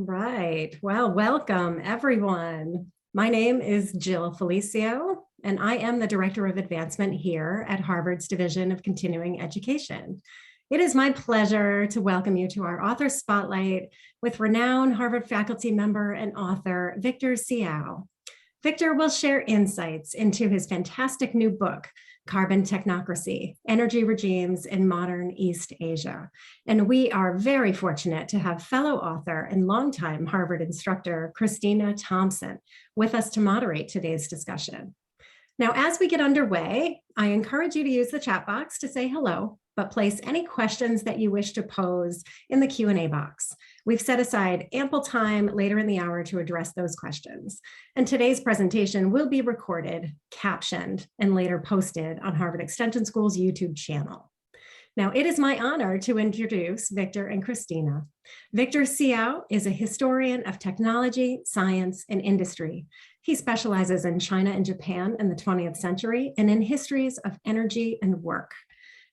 right. Well, welcome everyone. My name is Jill Felicio, and I am the Director of Advancement here at Harvard's Division of Continuing Education. It is my pleasure to welcome you to our author spotlight with renowned Harvard faculty member and author, Victor Seow. Victor will share insights into his fantastic new book, Carbon Technocracy, Energy Regimes in Modern East Asia. And we are very fortunate to have fellow author and longtime Harvard instructor, Christina Thompson, with us to moderate today's discussion. Now, as we get underway, I encourage you to use the chat box to say hello, but place any questions that you wish to pose in the Q&A box. We've set aside ample time later in the hour to address those questions. And today's presentation will be recorded, captioned, and later posted on Harvard Extension School's YouTube channel. Now, it is my honor to introduce Victor and Christina. Victor Seow is a historian of technology, science, and industry. He specializes in China and Japan in the 20th century and in histories of energy and work.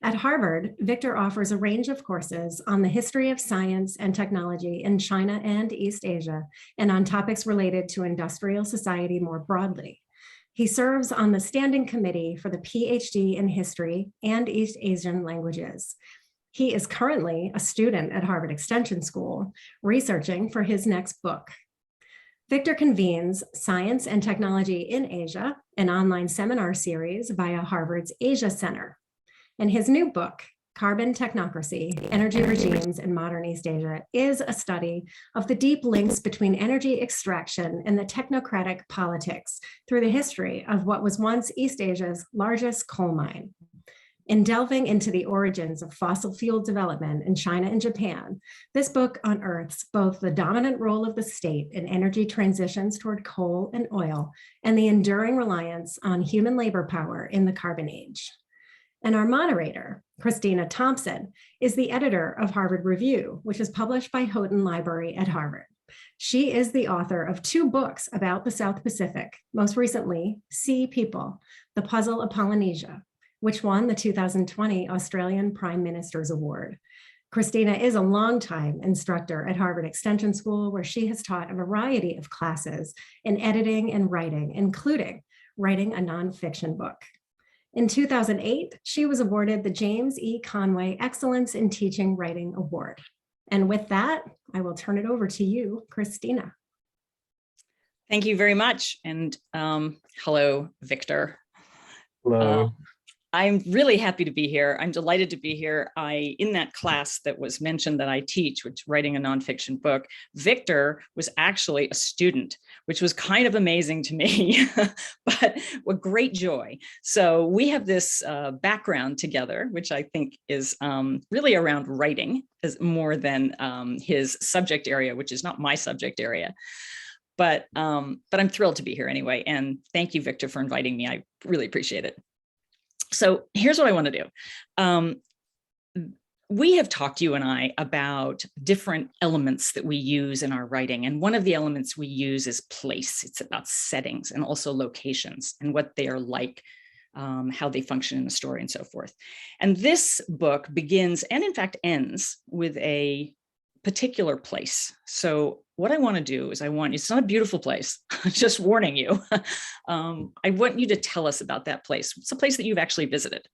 At Harvard, Victor offers a range of courses on the history of science and technology in China and East Asia, and on topics related to industrial society more broadly. He serves on the Standing Committee for the PhD in History and East Asian Languages. He is currently a student at Harvard Extension School, researching for his next book. Victor convenes Science and Technology in Asia, an online seminar series via Harvard's Asia Center. And his new book, Carbon Technocracy, Energy Regimes in Modern East Asia, is a study of the deep links between energy extraction and the technocratic politics through the history of what was once East Asia's largest coal mine. In delving into the origins of fossil fuel development in China and Japan, this book unearths both the dominant role of the state in energy transitions toward coal and oil and the enduring reliance on human labor power in the carbon age. And our moderator, Christina Thompson, is the editor of Harvard Review, which is published by Houghton Library at Harvard. She is the author of 2 books about the South Pacific, most recently, Sea People, The Puzzle of Polynesia, which won the 2020 Australian Prime Minister's Award. Christina is a longtime instructor at Harvard Extension School, where she has taught a variety of classes in editing and writing, including writing a nonfiction book. In 2008, she was awarded the James E. Conway Excellence in Teaching Writing Award. And with that, I will turn it over to you, Christina. Thank you very much. And hello, Victor. Hello. I'm really happy to be here. I'm delighted to be here. In that class that was mentioned that I teach, which is writing a nonfiction book, Victor was actually a student, which was kind of amazing to me, but a great joy. So we have this background together, which I think is really around writing as more than his subject area, which is not my subject area. But I'm thrilled to be here anyway. And thank you, Victor, for inviting me. I really appreciate it. So here's what I want to do. We have talked, you and I, about different elements that we use in our writing. And one of the elements we use is place. It's about settings and also locations and what they are like, how they function in the story and so forth. And this book begins and in fact ends with a particular place. So what I want to do is it's not a beautiful place, just warning you. I want you to tell us about that place. It's a place that you've actually visited.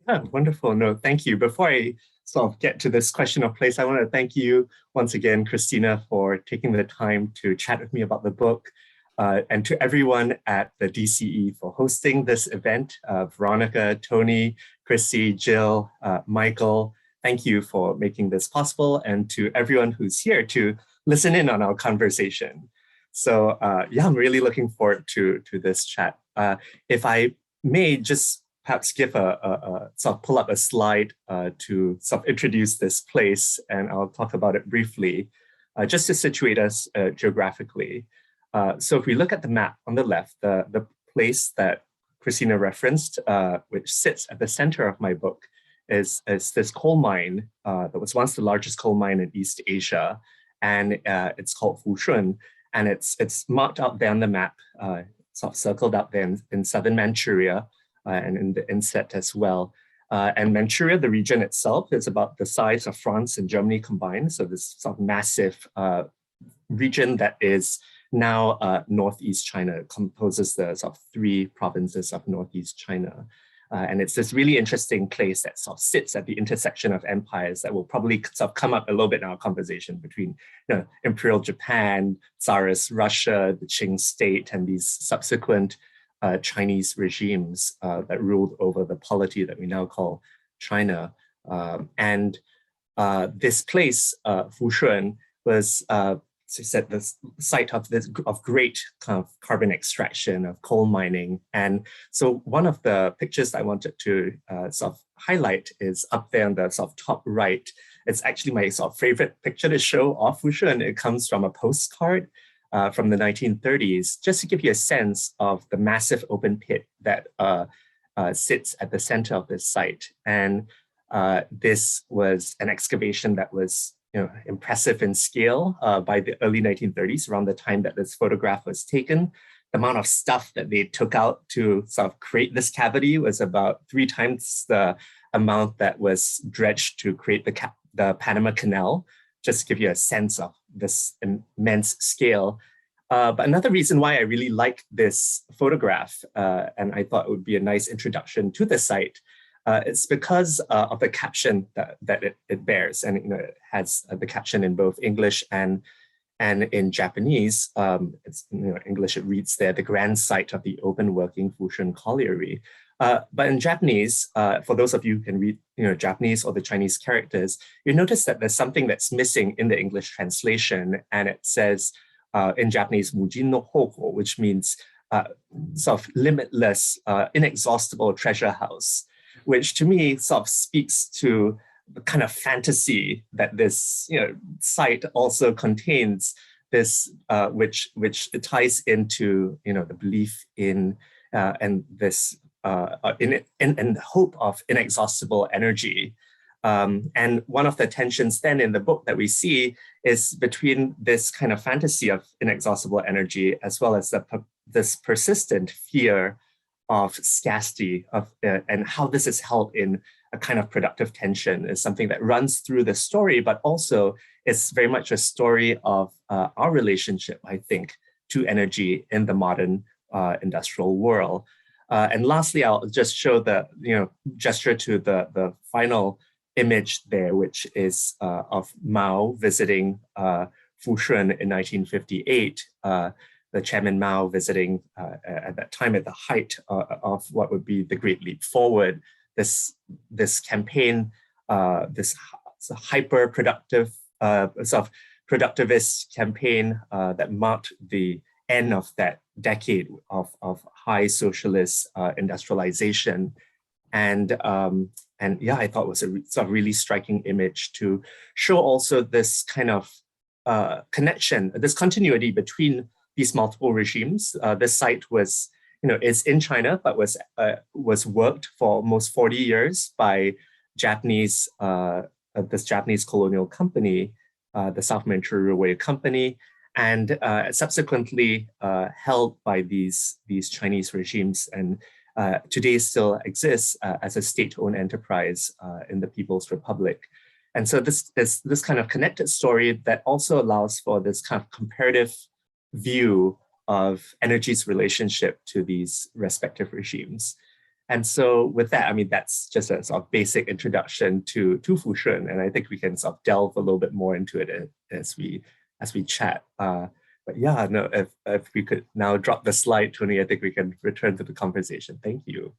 Yeah, wonderful. No, thank you. Before I sort of get to this question of place, I want to thank you once again, Christina, for taking the time to chat with me about the book, and to everyone at the DCE for hosting this event. Veronica, Tony, Chrissy, Jill, Michael, thank you for making this possible, and to everyone who's here to listen in on our conversation. So yeah, I'm really looking forward to this chat. If I may just perhaps give a sort of pull up a slide to sort of introduce this place, and I'll talk about it briefly, just to situate us geographically. So if we look at the map on the left, the place that Christina referenced, which sits at the center of my book, is this coal mine that was once the largest coal mine in East Asia, and it's called Fushun, and it's marked out there on the map, sort of circled up there in southern Manchuria, and in the inset as well. And Manchuria, the region itself, is about the size of France and Germany combined. So this sort of massive region that is now Northeast China. It composes the sort of 3 provinces of Northeast China. And it's this really interesting place that sort of sits at the intersection of empires that will probably sort of come up a little bit in our conversation between Imperial Japan, Tsarist Russia, the Qing state, and these subsequent Chinese regimes that ruled over the polity that we now call China. This place, Fushun, was the site of great kind of carbon extraction, of coal mining. And so one of the pictures I wanted to sort of highlight is up there on the sort of top right. It's actually my sort of favorite picture to show of Fushun. It comes from a postcard from the 1930s, just to give you a sense of the massive open pit that sits at the center of this site. And this was an excavation that was impressive in scale by the early 1930s, around the time that this photograph was taken. The amount of stuff that they took out to sort of create this cavity was about 3 times the amount that was dredged to create the Panama Canal, just to give you a sense of this immense scale. But another reason why I really like this photograph, and I thought it would be a nice introduction to the site, it's because of the caption that it bears, and it has the caption in both English and in Japanese. It's English, it reads there, the grand site of the open working Fushun colliery. But in Japanese, for those of you who can read Japanese or the Chinese characters, you notice that there's something that's missing in the English translation, and it says in Japanese, Mujin no hoko, which means sort of limitless, inexhaustible treasure house, which to me sort of speaks to the kind of fantasy that this site also contains, this which ties into the belief in and this in hope of inexhaustible energy. And one of the tensions then in the book that we see is between this kind of fantasy of inexhaustible energy as well as this persistent fear of scarcity and how this is held in a kind of productive tension is something that runs through the story, but also it's very much a story of our relationship, I think, to energy in the modern industrial world. And lastly, I'll just show the gesture to the final image there, which is of Mao visiting Fushun in 1958. The Chairman Mao visiting at that time at the height of what would be the Great Leap Forward, this campaign, this hyper-productive, sort of productivist campaign that marked the end of that decade of high socialist industrialization. And yeah, I thought it was a sort of really striking image to show also this kind of connection, this continuity between these multiple regimes. This site was, is in China, but was worked for almost 40 years by Japanese, this Japanese colonial company, the South Manchuria Railway Company, and subsequently held by these Chinese regimes, and today still exists as a state-owned enterprise in the People's Republic. And so this kind of connected story that also allows for this kind of comparative view of energy's relationship to these respective regimes. And so with that, I mean, that's just a sort of basic introduction to Fushun, and I think we can sort of delve a little bit more into it as we chat. But yeah, no, if we could now drop the slide, Tony, I think we can return to the conversation. Thank you.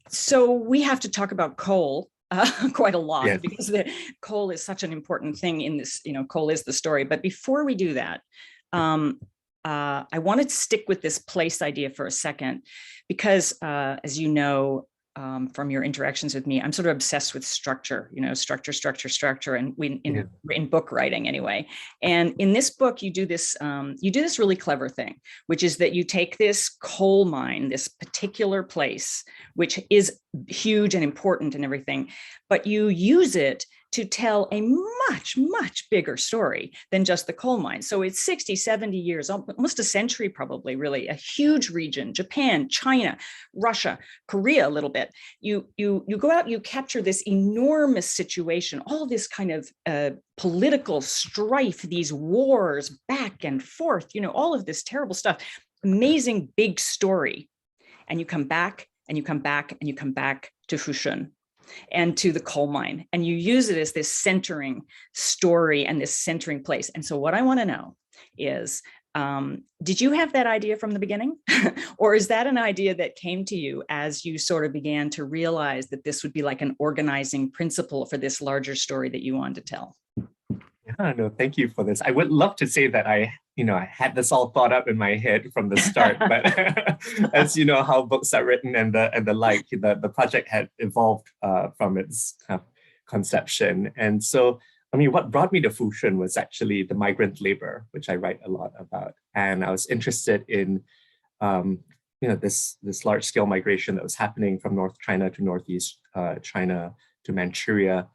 So we have to talk about coal quite a lot, yes, because the coal is such an important thing in this, coal is the story. But before we do that, I wanted to stick with this place idea for a second, because as you know, from your interactions with me, I'm sort of obsessed with structure, structure, and in book writing anyway. And in this book, you do this really clever thing, which is that you take this coal mine, this particular place, which is huge and important and everything, but you use it to tell a much, much bigger story than just the coal mine. So it's 60, 70 years, almost a century probably, really, a huge region, Japan, China, Russia, Korea a little bit. You go out, you capture this enormous situation, all this kind of political strife, these wars back and forth, all of this terrible stuff, amazing big story. And you come back and you come back and you come back to Fushun and to the coal mine, and you use it as this centering story and this centering place. And so what I want to know is, did you have that idea from the beginning? Or is that an idea that came to you as you sort of began to realize that this would be like an organizing principle for this larger story that you wanted to tell? Yeah, no, thank you for this. I would love to say that I had this all thought up in my head from the start, but as you know how books are written and the like, the project had evolved from its conception. And so, what brought me to Fushun was actually the migrant labor, which I write a lot about. And I was interested in, this large scale migration that was happening from North China to Northeast China to Manchuria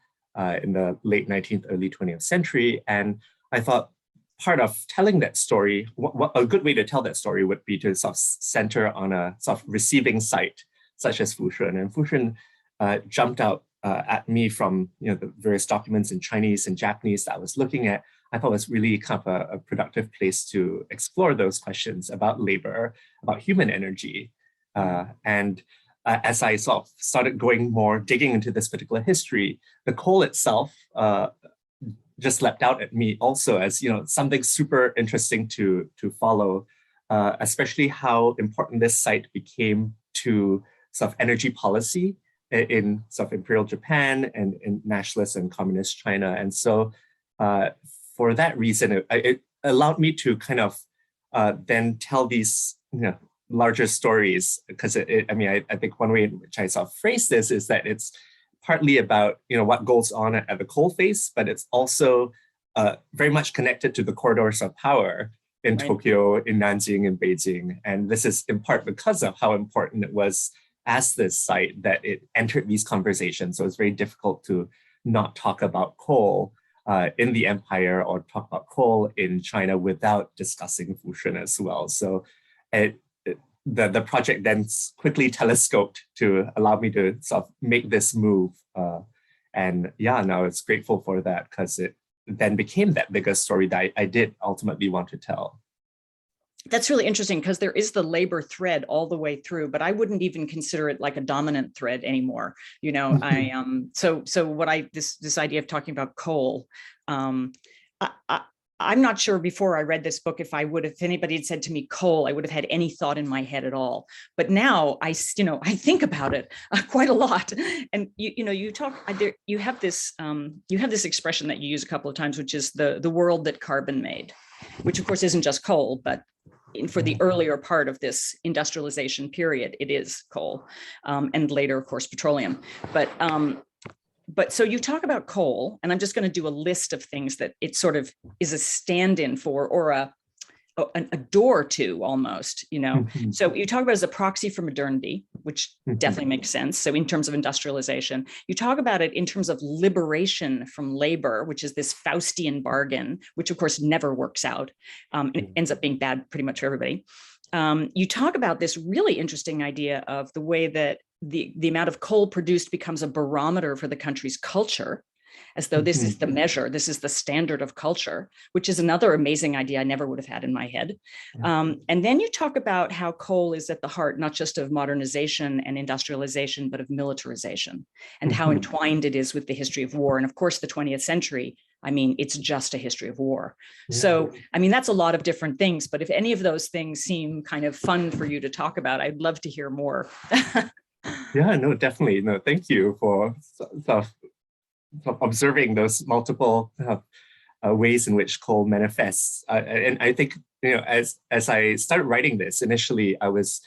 in the late 19th, early 20th century. And I thought part of telling that story, a good way to tell that story would be to sort of center on a sort of receiving site, such as Fushun. And Fushun jumped out at me from the various documents in Chinese and Japanese that I was looking at. I thought it was really kind of a productive place to explore those questions about labor, about human energy. As I sort of started going more, digging into this particular history, the coal itself just leapt out at me also as something super interesting to follow, especially how important this site became to sort of energy policy in sort of imperial Japan and in nationalist and communist China. And so for that reason, it allowed me to kind of then tell these larger stories, because I think one way in which I sort of phrase this is that it's partly about what goes on at the coalface, but it's also very much connected to the corridors of power in Tokyo, in Nanjing, in Beijing. And this is in part because of how important it was as this site that it entered these conversations. So it's very difficult to not talk about coal in the empire or talk about coal in China without discussing Fushun as well. So the project then quickly telescoped to allow me to sort of make this move. And yeah, now it's grateful for that, because it then became that bigger story that I did ultimately want to tell. That's really interesting, because there is the labor thread all the way through, but I wouldn't even consider it like a dominant thread anymore. This idea of talking about coal, I'm not sure before I read this book if anybody had said to me coal, I would have had any thought in my head at all. But now I think about it quite a lot. And you have this expression that you use a couple of times, which is the world that carbon made, which of course isn't just coal, but for the earlier part of this industrialization period, it is coal, and later, of course, petroleum. But so you talk about coal, and I'm just going to do a list of things that it sort of is a stand-in for, or a door to almost, So you talk about it as a proxy for modernity, which definitely makes sense. So in terms of industrialization, you talk about it in terms of liberation from labor, which is this Faustian bargain, which of course never works out. It ends up being bad pretty much for everybody. You talk about this really interesting idea of the way that the amount of coal produced becomes a barometer for the country's culture, as though this is the measure, this is the standard of culture, which is another amazing idea I never would have had in my head. And then you talk about how coal is at the heart, not just of modernization and industrialization, but of militarization, and how entwined it is with the history of war. And of course, the 20th century, it's just a history of war. Yeah. So, that's a lot of different things, but if any of those things seem kind of fun for you to talk about, I'd love to hear more. Yeah, no, definitely. No, thank you for observing those multiple ways in which coal manifests. And I think, as I started writing this, initially I was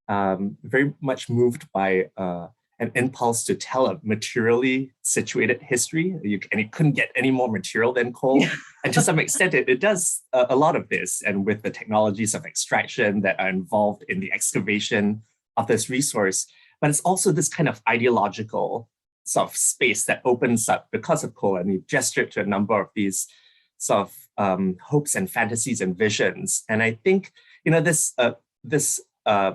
very much moved by an impulse to tell a materially situated history. And it couldn't get any more material than coal. Yeah. And to some extent, it does a lot of this. And with the technologies of extraction that are involved in the excavation of this resource, but it's also this kind of ideological sort of space that opens up because of coal, and you've gestured to a number of these sort of hopes and fantasies and visions. And I think, this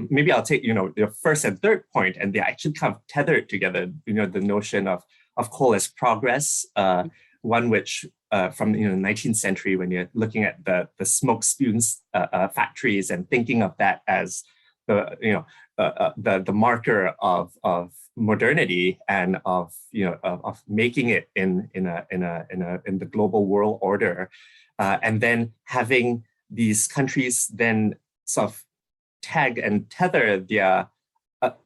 maybe I'll take, your first and third point, and they're actually kind of tethered together, the notion of coal as progress, one which from the 19th century, when you're looking at the smoke spumes factories and thinking of that as the marker of modernity and of making it in the global world order, and then having these countries then sort of tag and tether their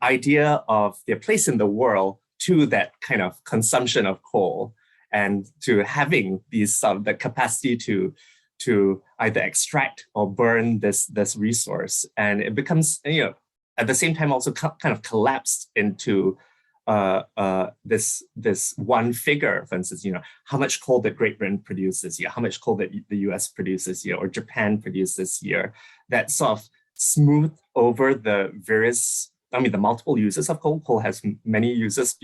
idea of their place in the world to that kind of consumption of coal, and to having these the capacity to either extract or burn this resource. And it becomes, at the same time also kind of collapsed into this one figure. For instance, how much coal did Great Britain produce this year, how much coal did the US produce this year, or Japan produce this year, that sort of smooth over the various, the multiple uses of coal. Coal has many uses,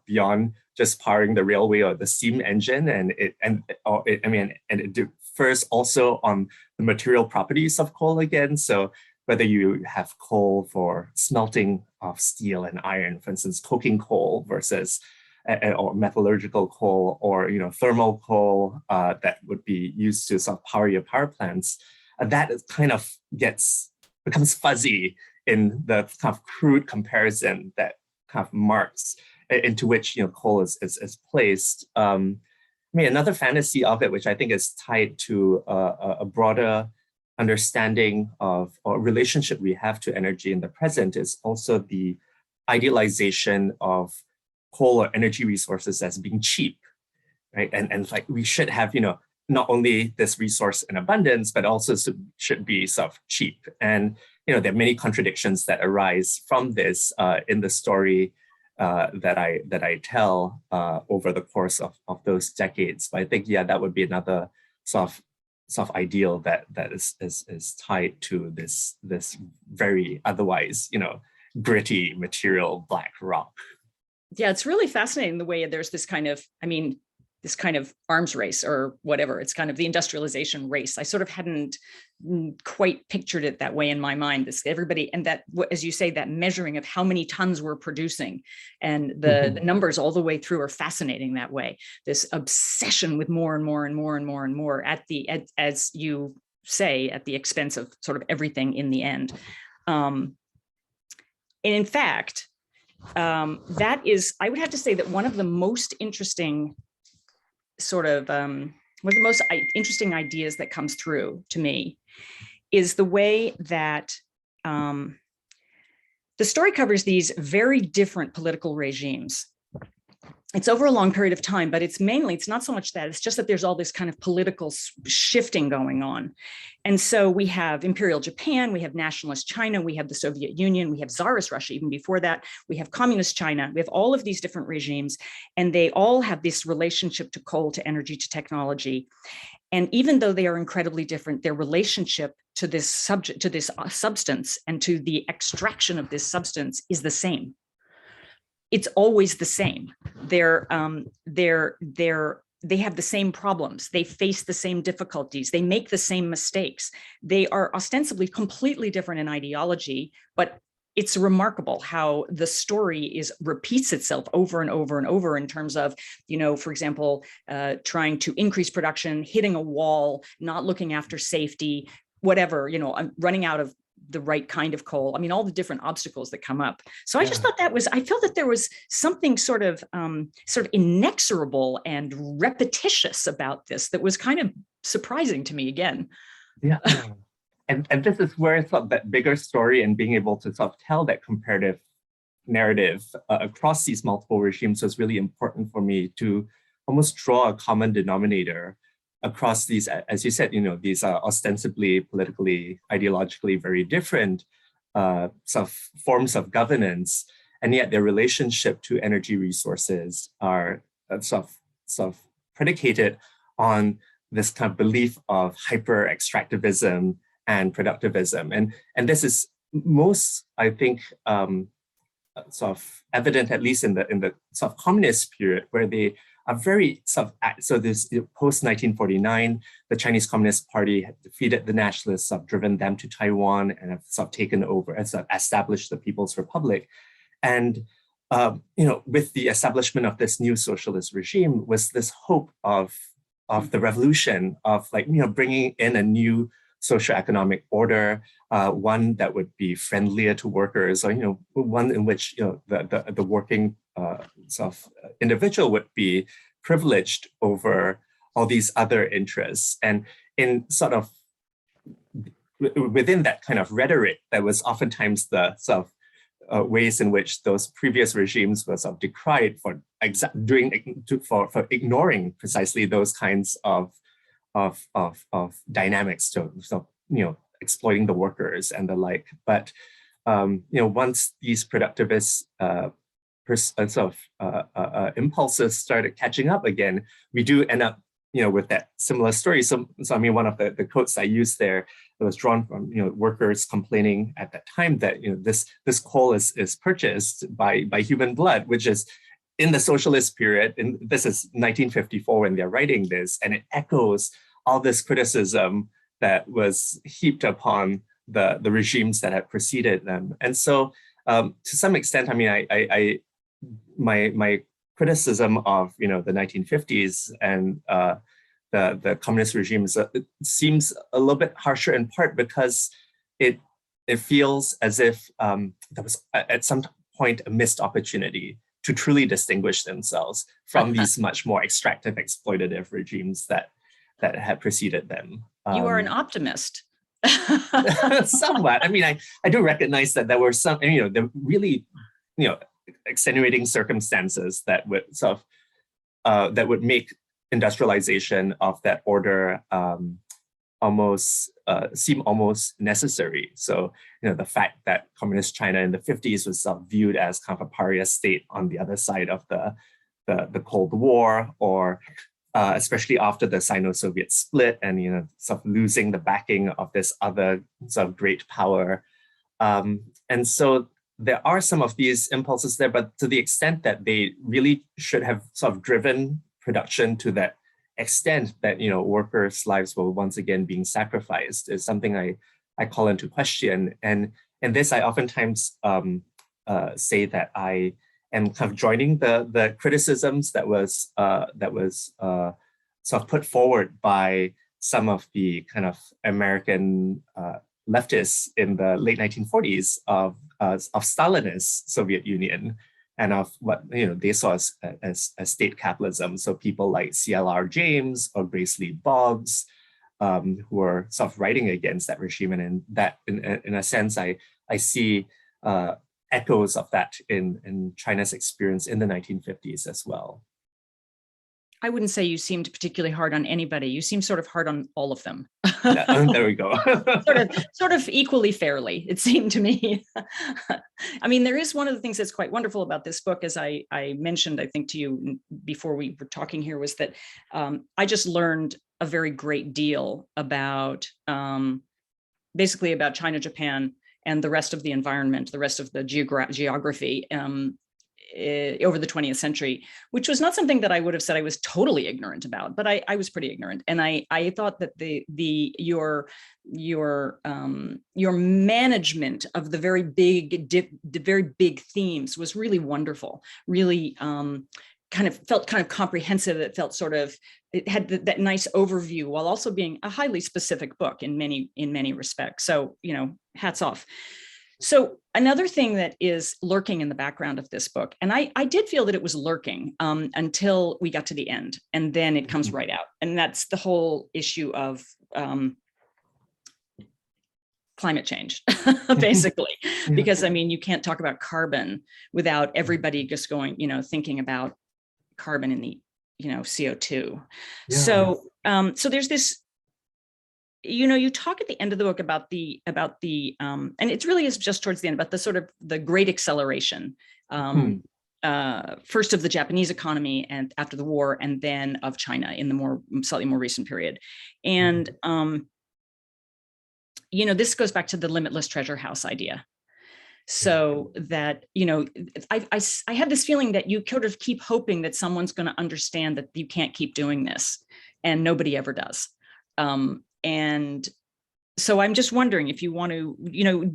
beyond just powering the railway or the steam engine, and it differs also on the material properties of coal again. So whether you have coal for smelting of steel and iron, for instance, coking coal versus or metallurgical coal, or thermal coal that would be used to sort of power your power plants, that kind of becomes fuzzy in the kind of crude comparison that kind of marks into which coal is placed. Another fantasy of it, which I think is tied to a broader understanding of or relationship we have to energy in the present, is also the idealization of coal or energy resources as being cheap, right? And like we should have, not only this resource in abundance, but also should be sort of cheap. And there are many contradictions that arise from this in the story that I tell over the course of those decades. But I think, that would be another sort of ideal that is tied to this very otherwise, gritty material black rock. Yeah, it's really fascinating the way there's this kind of, this kind of arms race or whatever. It's kind of the industrialization race. I sort of hadn't quite pictured it that way in my mind. Everybody, and that, as you say, that measuring of how many tons we're producing, and the numbers all the way through are fascinating that way. This obsession with more and more and more and more and more as you say, at the expense of sort of everything in the end. And in fact, that is, I would have to say that one of the most interesting one of the most interesting ideas that comes through to me is the way that the story covers these very different political regimes. It's over a long period of time, but it's not so much that, it's just that there's all this kind of political shifting going on. And so we have Imperial Japan, we have nationalist China, we have the Soviet Union, we have Tsarist Russia even before that, we have communist China, we have all of these different regimes, and they all have this relationship to coal, to energy, to technology. And even though they are incredibly different, their relationship to this substance and to the extraction of this substance is the same. It's always the same. They have the same problems. They face the same difficulties. They make the same mistakes. They are ostensibly completely different in ideology, but it's remarkable how the story repeats itself over and over and over in terms of, for example, trying to increase production, hitting a wall, not looking after safety, whatever, running out of the right kind of coal. All the different obstacles that come up. So I just thought I felt that there was something sort of inexorable and repetitious about this that was kind of surprising to me again. Yeah. And this is where sort of that bigger story and being able to sort of tell that comparative narrative across these multiple regimes was really important for me, to almost draw a common denominator across these, as you said, these are ostensibly, politically, ideologically very different sort of forms of governance, and yet their relationship to energy resources are sort of predicated on this kind of belief of hyper extractivism and productivism, and this is most, I think, sort of evident, at least in the sort of communist period, where they are very sort of, so this post 1949, the Chinese Communist Party had defeated the nationalists, have driven them to Taiwan, and have sort of taken over and sort of established the People's Republic. And with the establishment of this new socialist regime was this hope of the revolution, of bringing in a new socioeconomic order, one that would be friendlier to workers, or one in which the working sort of individual would be privileged over all these other interests. And in sort of within that kind of rhetoric, there was oftentimes the sort of ways in which those previous regimes were sort of decried for ignoring precisely those kinds of dynamics, so exploiting the workers and the like. But once these productivist impulses started catching up again, we do end up with that similar story. So I mean, one of the quotes I used there that was drawn from workers complaining at that time that this coal is purchased by human blood, which is in the socialist period. And this is 1954 when they're writing this, and it echoes all this criticism that was heaped upon the regimes that had preceded them. And so to some extent, I mean, my criticism of the 1950s and the communist regimes seems a little bit harsher, in part because it feels as if there was at some point a missed opportunity to truly distinguish themselves from these much more extractive, exploitative regimes that had preceded them. You are an optimist. Somewhat. I mean, I do recognize that there were some, the really, extenuating circumstances that would sort of that would make industrialization of that order seem almost necessary. So, the fact that communist China in the 50s was viewed as kind of a pariah state on the other side of the Cold War, or especially after the Sino-Soviet split and sort of losing the backing of this other sort of great power. And so there are some of these impulses there, but to the extent that they really should have sort of driven production to that extent that workers' lives were once again being sacrificed is something I call into question. And this I oftentimes say that I am kind of joining the criticisms that was sort of put forward by some of the kind of American leftists in the late 1940s of Stalinist Soviet Union, and of what they saw as state capitalism. So people like CLR James or Grace Lee Boggs, who were sort of writing against that regime, and in a sense, I see echoes of that in China's experience in the 1950s as well. I wouldn't say you seemed particularly hard on anybody. You seem sort of hard on all of them. There we go. sort of equally fairly, it seemed to me. I mean, there is one of the things that's quite wonderful about this book, as I mentioned, I think to you before we were talking here, was that I just learned a very great deal about basically about China, Japan, and the rest of the environment, the rest of the geography over the 20th century, which was not something that I would have said I was totally ignorant about, but I was pretty ignorant. And I thought that your management of the very big themes was really wonderful, really felt kind of comprehensive. It felt sort of, it had that nice overview while also being a highly specific book in many respects. So, hats off. So another thing that is lurking in the background of this book, and I did feel that it was lurking until we got to the end, and then it comes right out. And that's the whole issue of climate change, basically, because I mean, you can't talk about carbon without everybody just going, thinking about carbon in the, CO2. Yeah. So there's this, you talk at the end of the book about the and it really is just towards the end, about the sort of the great acceleration, first of the Japanese economy and after the war, and then of China in the slightly more recent period. And, this goes back to the limitless treasure house idea. So that, you know, I have this feeling that you sort of keep hoping that someone's going to understand that you can't keep doing this, and nobody ever does. And so I'm just wondering if you want to, you know,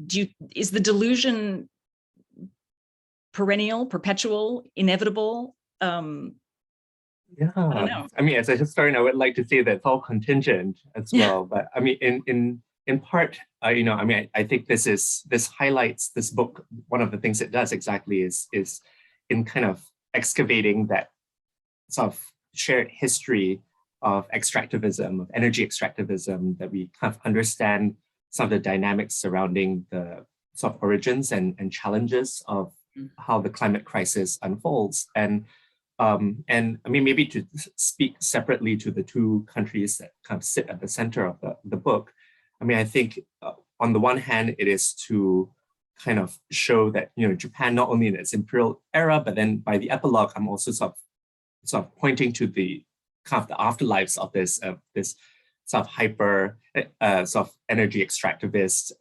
is the delusion perennial, perpetual, inevitable? Yeah, I don't know. I mean, as a historian, I would like to say that it's all contingent as well. But I mean, in part, you know, I mean, I think this highlights this book. One of the things it does exactly is in kind of excavating that sort of shared history of extractivism, of energy extractivism, that we kind of understand some of the dynamics surrounding the sort of origins and challenges of how the climate crisis unfolds. And I mean, maybe to speak separately to the two countries that kind of sit at the center of the book, I mean, I think on the one hand, it is to kind of show that, you know, Japan, not only in its imperial era, but then by the epilogue, I'm also sort of pointing to the kind of the afterlives of this sort of hyper sort of energy extractivist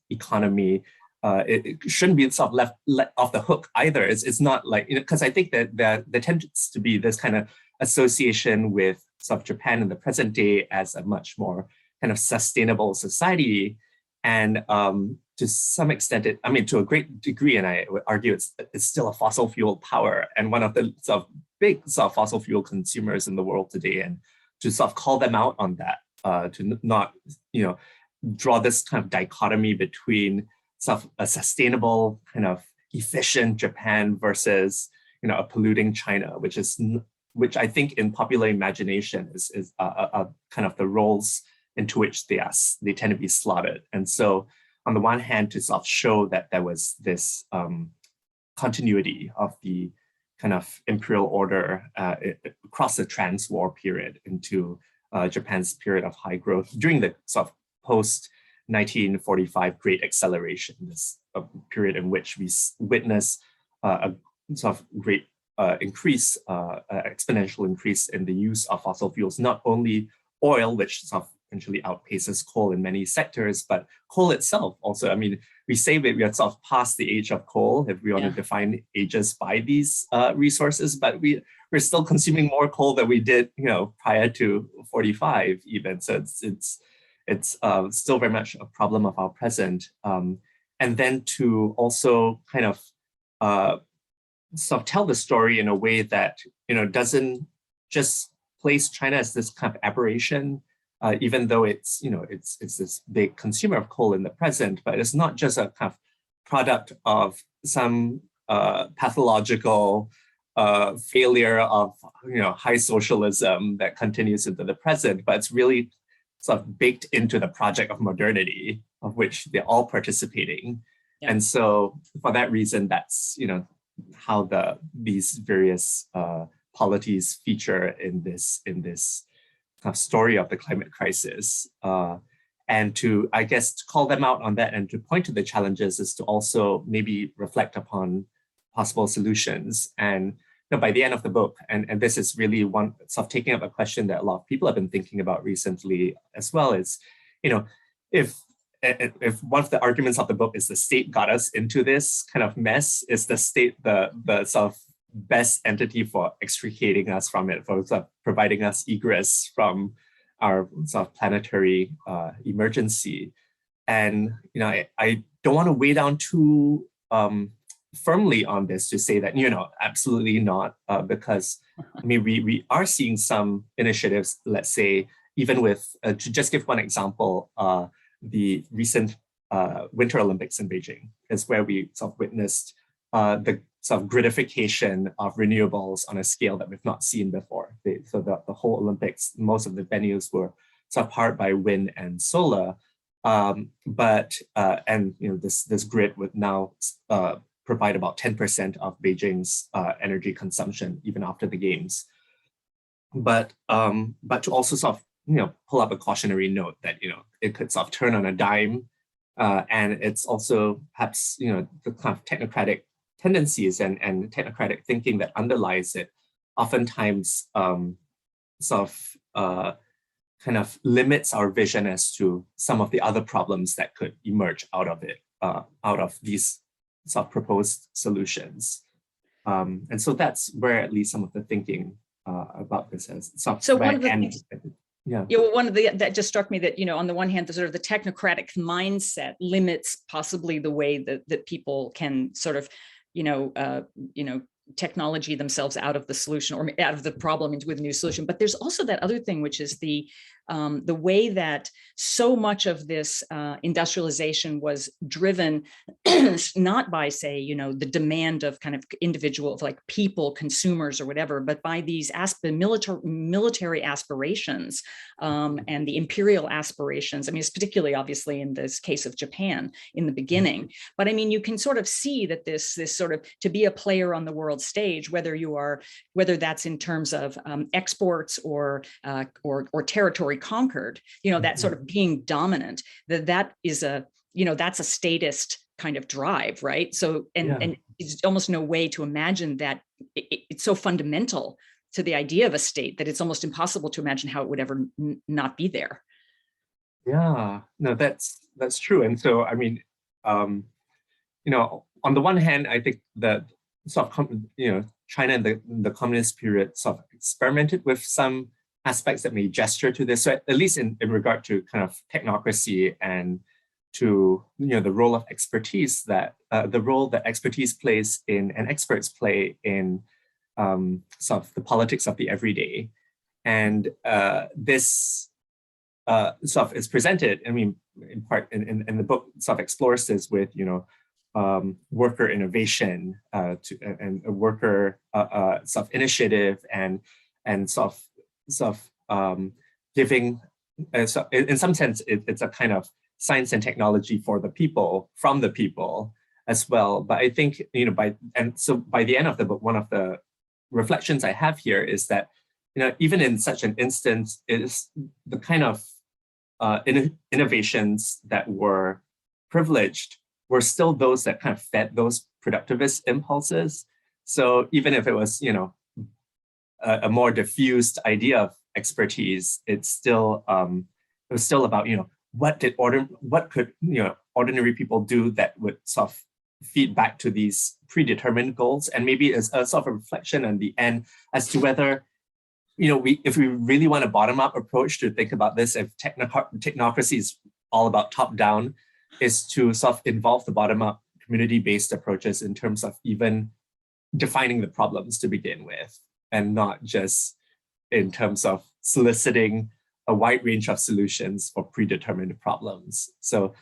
economy. It shouldn't be sort of let off the hook either. It's not like, you know, because I think that there tends to be this kind of association with sort of Japan in the present day as a much more kind of sustainable society. And to some extent, I mean, to a great degree, and I would argue it's still a fossil fuel power and one of the sort of big sort of fossil fuel consumers in the world today. And to sort of call them out on that, to not, you know, draw this kind of dichotomy between sort of a sustainable, kind of efficient Japan versus, you know, a polluting China, which I think in popular imagination is kind of the roles into which they tend to be slotted. And so on the one hand, to sort of show that there was this continuity of the kind of imperial order across the trans-war period into Japan's period of high growth during the sort of post 1945 Great Acceleration, this period in which we witness a sort of great exponential increase in the use of fossil fuels, not only oil, which sort of eventually outpaces coal in many sectors, but coal itself also. I mean, we say that we are sort of past the age of coal, if we want to define ages by these resources, but we're still consuming more coal than we did, you know, prior to 45 even. So it's still very much a problem of our present. And then to also kind of sort of tell the story in a way that, you know, doesn't just place China as this kind of aberration, even though it's, you know, it's this big consumer of coal in the present, but it's not just a kind of product of some pathological failure of, you know, high socialism that continues into the present, but it's really sort of baked into the project of modernity, of which they're all participating. Yeah. And so for that reason, that's, you know, how these various polities feature in this kind of story of the climate crisis. And to, I guess, to call them out on that and to point to the challenges is to also maybe reflect upon possible solutions. And by the end of the book, and this is really one sort of taking up a question that a lot of people have been thinking about recently as well, is, you know, if one of the arguments of the book is the state got us into this kind of mess, is the state the sort of best entity for extricating us from it, for sort of providing us egress from our sort of planetary emergency. And, you know, I don't want to weigh down too firmly on this to say that, you know, absolutely not, because I mean, we are seeing some initiatives, let's say, even with, to just give one example, the recent Winter Olympics in Beijing is where we sort of witnessed the sort of gridification of renewables on a scale that we've not seen before. So the whole Olympics, most of the venues were sort of powered by wind and solar, and you know, this grid would now provide about 10% of Beijing's energy consumption even after the games. But to also sort of, you know, pull up a cautionary note that, you know, it could sort of turn on a dime, and it's also perhaps, you know, the kind of technocratic tendencies and technocratic thinking that underlies it oftentimes sort of kind of limits our vision as to some of the other problems that could emerge out of it, out of these sort of proposed solutions. And so that's where at least some of the thinking about this has. So one of the things, yeah. well, one of the that just struck me that, on the one hand, the sort of the technocratic mindset limits possibly the way that people can sort of, technology themselves out of the solution or out of the problem into with a new solution. But there's also that other thing, which is the way that so much of this industrialization was driven not by, say, the demand of kind of individual, of like people, consumers or whatever, but by these military aspirations and the imperial aspirations. I mean, it's particularly obviously in this case of Japan in the beginning. But I mean, you can sort of see that this sort of to be a player on the world stage, whether that's in terms of exports or territory conquered, that sort of being dominant, that is that's a statist kind of drive, right? So and it's almost no way to imagine that it's so fundamental to the idea of a state that it's almost impossible to imagine how it would ever not be there. Yeah, no, that's true. And so, I mean, on the one hand, I think that sort of, China in the communist period sort of experimented with some aspects that may gesture to this. So at least in regard to kind of technocracy and to, the role of expertise that the role that expertise plays in and experts play in sort of the politics of the everyday. And this sort of is presented, I mean, in part in the book sort of explores this with, worker innovation and a worker sort of initiative and sort of giving, so in some sense, it's a kind of science and technology for the people, from the people as well. But I think, by the end of the book, one of the reflections I have here is that, even in such an instance, it is the kind of innovations that were privileged were still those that kind of fed those productivist impulses. So even if it was, a more diffused idea of expertise, it's still it was still about, what could ordinary people do that would sort of feed back to these predetermined goals, and maybe as a sort of reflection in the end as to whether, if we really want a bottom-up approach to think about this, if technocracy is all about top-down, is to sort of involve the bottom-up community-based approaches in terms of even defining the problems to begin with, and not just in terms of soliciting a wide range of solutions for predetermined problems. So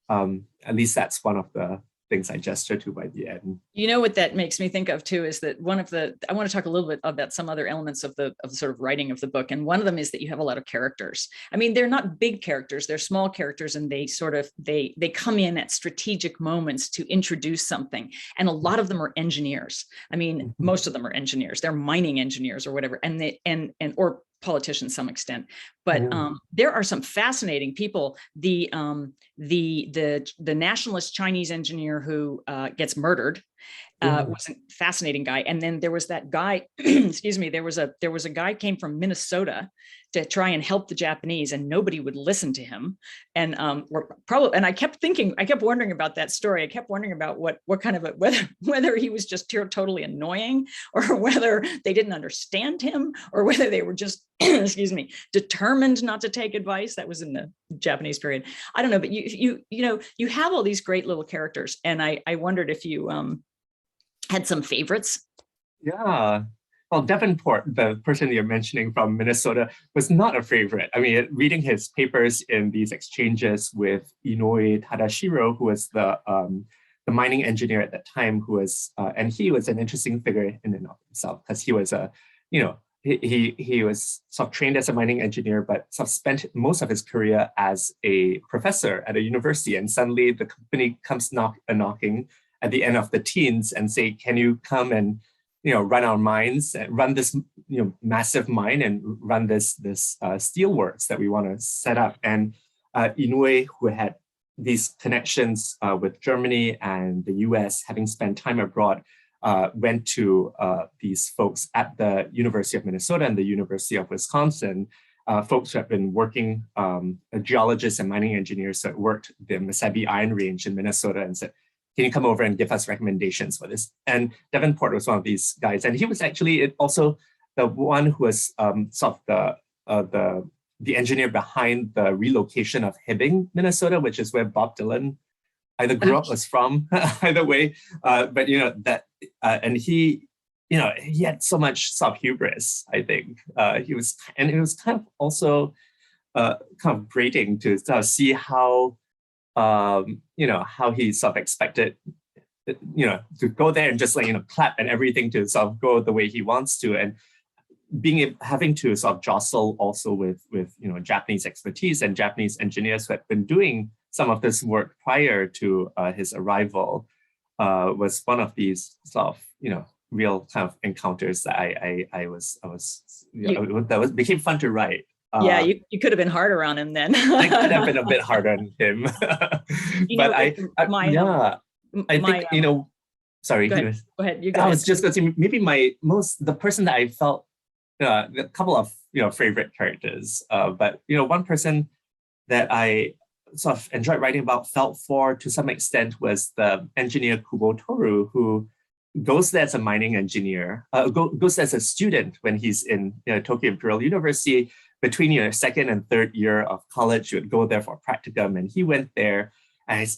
at least that's one of the things I gesture to by the end. What that makes me think of too is that I want to talk a little bit about some other elements of the sort of writing of the book. And one of them is that you have a lot of characters. I mean, they're not big characters, they're small characters, and they sort of, they come in at strategic moments to introduce something. And a lot of them are engineers. I mean, most of them are engineers, they're mining engineers or whatever, or politicians to some extent, but there are some fascinating people. The nationalist Chinese engineer who gets murdered was a fascinating guy. And then there was that guy, excuse me, there was a guy came from Minnesota to try and help the Japanese, and nobody would listen to him. And I kept wondering about that story. I kept wondering about what kind of whether he was just totally annoying, or whether they didn't understand him, or whether they were just, excuse me, determined not to take advice. That was in the Japanese period. I don't know, but you have all these great little characters, and I wondered if you had some favorites. Yeah. Well, Davenport, the person you're mentioning from Minnesota, was not a favorite. I mean, reading his papers in these exchanges with Inoue Tadashiro, who was the mining engineer at that time, who was, and he was an interesting figure in and of himself, because he was he was sort of trained as a mining engineer, but sort of spent most of his career as a professor at a university. And suddenly the company comes knocking at the end of the teens and say, can you come and run our mines, and run this massive mine, and run this steelworks that we want to set up. And Inoue, who had these connections with Germany and the US, having spent time abroad, went to these folks at the University of Minnesota and the University of Wisconsin, folks who have been working, geologists and mining engineers that worked the Mesabi Iron Range in Minnesota, and said, can you come over and give us recommendations for this? And Davenport was one of these guys. And he was actually also the one who was sort of the engineer behind the relocation of Hibbing, Minnesota, which is where Bob Dylan either grew up, was from, either way. But, and he, he had so much sort of hubris, I think. And it was kind of also kind of grating to sort of see how, how he sort of expected, to go there and just like, clap and everything to sort of go the way he wants to. And having to sort of jostle also with Japanese expertise and Japanese engineers who had been doing some of this work prior to his arrival was one of these sort of real kind of encounters that that became fun to write. Yeah, you could have been harder on him then. I could have been a bit harder on him, but I think sorry. Go ahead. You go. I was just going to say maybe the person that I felt. A couple of favorite characters, but one person that I sort of enjoyed writing about, felt for to some extent, was the engineer Kubo Toru, who goes there as a mining engineer, goes as a student when he's in Tokyo Imperial University. Between second and third year of college, you would go there for practicum, and he went there. And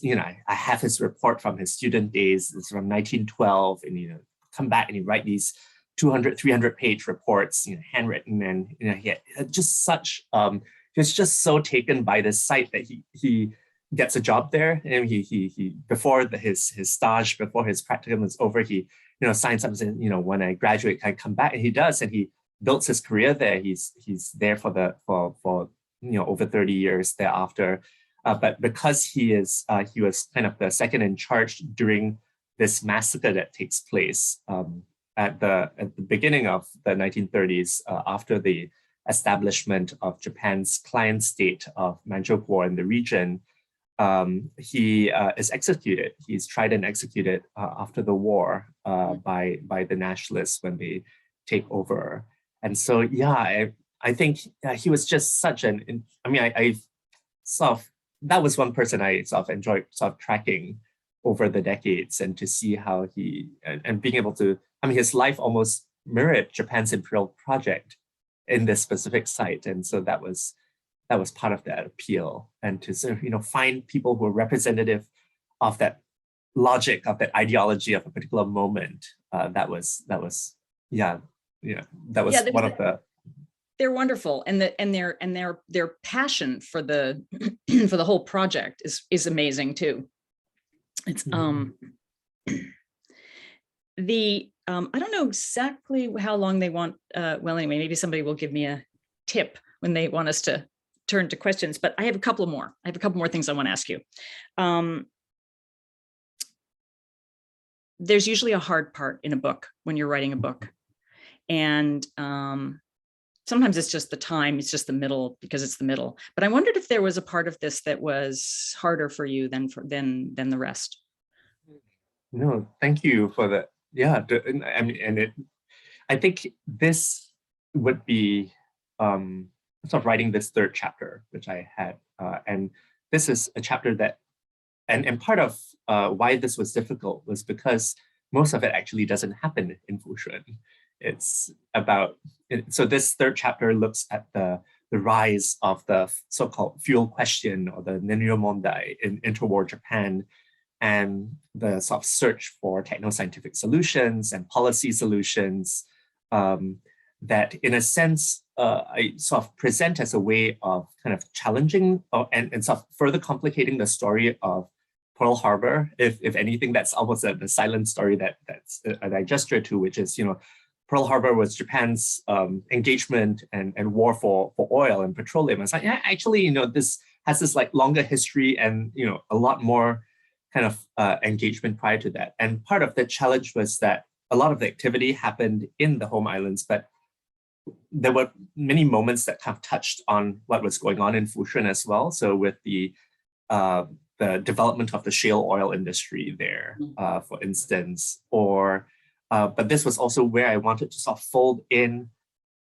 I have his report from his student days. It's from 1912, and come back and he write these 200, 300-page reports, handwritten, and he had just such. He was just so taken by this site that he gets a job there, and he before his stage, before his practicum is over, he signs up and says, when I graduate, can I come back? And he does, and he builds his career there. He's there for over 30 years thereafter. But because he was kind of the second in charge during this massacre that takes place. At the beginning of the 1930s, after the establishment of Japan's client state of Manchukuo in the region, he is executed. He's tried and executed after the war by the nationalists when they take over. And so, I think he was just such an. I that was one person I sort of enjoyed sort of tracking over the decades, and to see how he and being able to. His life almost mirrored Japan's imperial project in this specific site. And so that was part of that appeal. And to sort of, find people who are representative of that logic, of that ideology of a particular moment. That was one of the. They're wonderful. And their passion for the for the whole project is amazing too. It's I don't know exactly how long they want. Well, anyway, maybe somebody will give me a tip when they want us to turn to questions, but I have a couple more. I have a couple more things I want to ask you. There's usually a hard part in a book when you're writing a book. And sometimes it's just the time, it's just the middle, because it's the middle. But I wondered if there was a part of this that was harder for you than the rest. No, thank you for that. Yeah, I think this would be sort of writing this third chapter, which I had, and this is a chapter that, and part of why this was difficult was because most of it actually doesn't happen in Fushun. It's about, so this third chapter looks at the rise of the so-called fuel question, or the Nenryo Mondai in interwar Japan, and the sort of search for techno-scientific solutions and policy solutions that, in a sense, I sort of present as a way of kind of challenging and sort of further complicating the story of Pearl Harbor. If anything, that's almost the silent story that I gesture to, which is, Pearl Harbor was Japan's engagement and war for oil and petroleum. It's like, yeah, actually, this has this like longer history and, a lot more kind of engagement prior to that. And part of the challenge was that a lot of the activity happened in the home islands, but there were many moments that kind of touched on what was going on in Fushun as well. So with the development of the shale oil industry there, for instance, but this was also where I wanted to sort of fold in,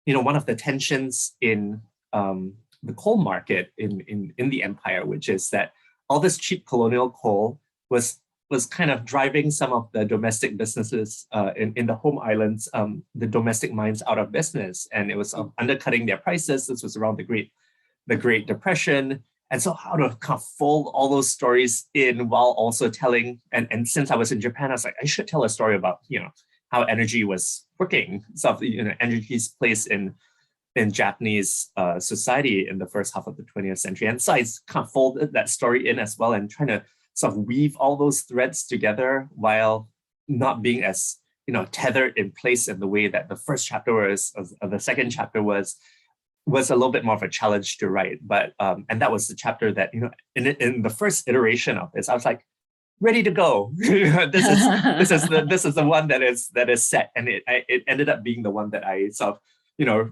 one of the tensions in the coal market in the empire, which is that all this cheap colonial coal was was kind of driving some of the domestic businesses in the home islands, the domestic mines out of business, and it was undercutting their prices. This was around the Great Depression. And so how to kind of fold all those stories in while also telling, and since I was in Japan, I was like, I should tell a story about, how energy was working, so, energy's place in Japanese society in the first half of the 20th century. And so I kind of folded that story in as well and trying to sort of weave all those threads together while not being as, tethered in place in the way that the first chapter was, or the second chapter was a little bit more of a challenge to write. But, and that was the chapter that, in the first iteration of this, I was like, ready to go. This is the one that is set. And it ended up being the one that I sort of,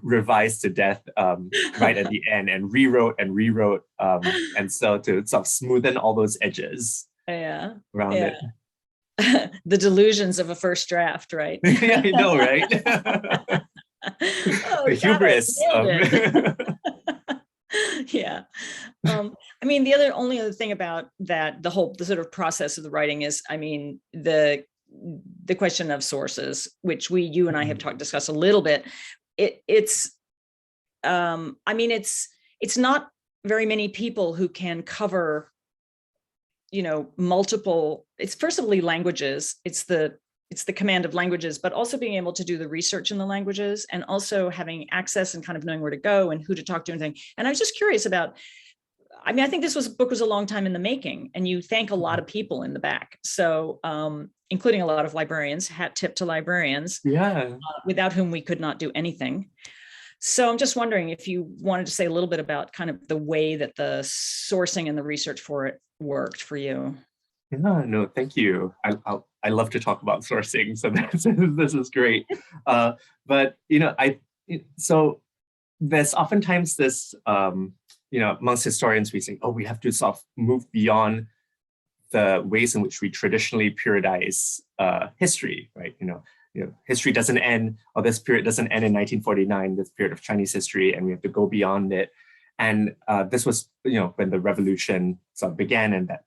revised to death right at the end and rewrote. And so to sort of smoothen all those edges around it. The delusions of a first draft, right? Yeah, I know, right? The hubris. Yeah. I mean, the only other thing about that, the sort of process of the writing is, I mean, the question of sources, which you and I have discussed a little bit. It's not very many people who can cover, multiple, it's firstly languages, it's the command of languages, but also being able to do the research in the languages and also having access and kind of knowing where to go and who to talk to and things. And I was just curious about, I mean, I think this book was a long time in the making, and you thank a lot of people in the back. So, including a lot of librarians, hat tip to librarians, without whom we could not do anything. So I'm just wondering if you wanted to say a little bit about kind of the way that the sourcing and the research for it worked for you. Yeah, no, thank you. I love to talk about sourcing, so this is great. But so there's oftentimes this, amongst historians, we say, oh, we have to sort of move beyond the ways in which we traditionally periodize history, right? History doesn't end, or this period doesn't end in 1949, this period of Chinese history, and we have to go beyond it. And this was, when the revolution sort of began, and that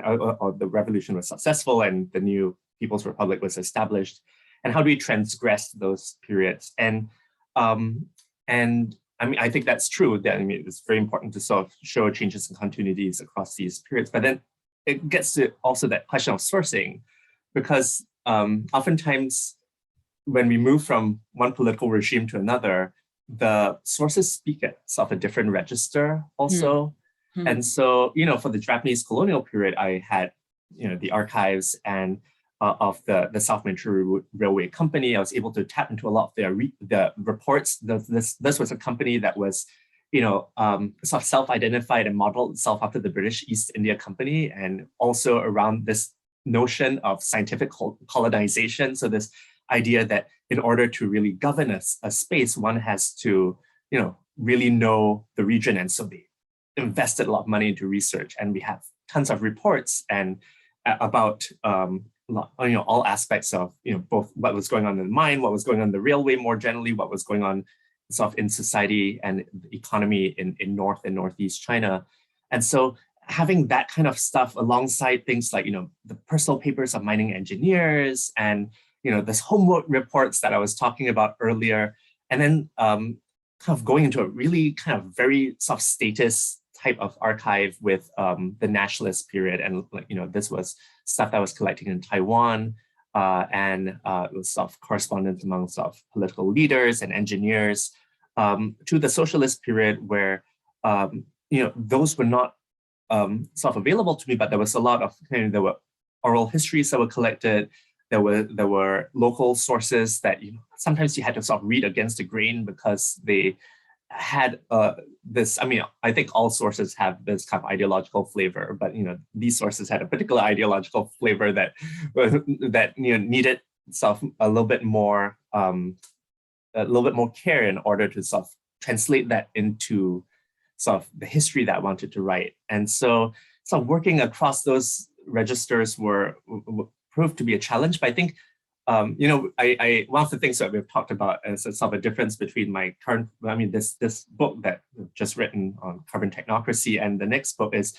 or the revolution was successful, and the new People's Republic was established. And how do we transgress those periods? And I mean, I think that's true. That, I mean, it's very important to sort of show changes and continuities across these periods. But then it gets to also that question of sourcing, because oftentimes when we move from one political regime to another, the sources speak at sort of a different register also. And so, for the Japanese colonial period, I had, the archives and of the South Manchuria Railway Company. I was able to tap into a lot of the reports. This was a company that was, sort of self-identified and modeled itself after the British East India Company, and also around this notion of scientific colonization. So this idea that in order to really govern a space, one has to, really know the region. And so they invested a lot of money into research, and we have tons of reports and about all aspects of both what was going on in the mine, what was going on in the railway more generally, what was going on sort of in society and the economy in North and Northeast China. And so having that kind of stuff alongside things like the personal papers of mining engineers and this homework reports that I was talking about earlier, and then kind of going into a really kind of very sort of status type of archive with the nationalist period. And this was stuff that I was collecting in Taiwan, and it was sort of correspondence among sort of political leaders and engineers, to the socialist period where those were not sort of available to me, but there was a lot of there were oral histories that were collected. There were local sources that sometimes you had to sort of read against the grain because they had this. I mean, I think all sources have this kind of ideological flavor, but these sources had a particular ideological flavor that needed sort of a little bit more care in order to sort of translate that into sort of the history that I wanted to write. And so working across those registers proved to be a challenge. But I think, I one of the things that we've talked about is sort of a difference between my current, this book that I've just written on carbon technocracy, and the next book is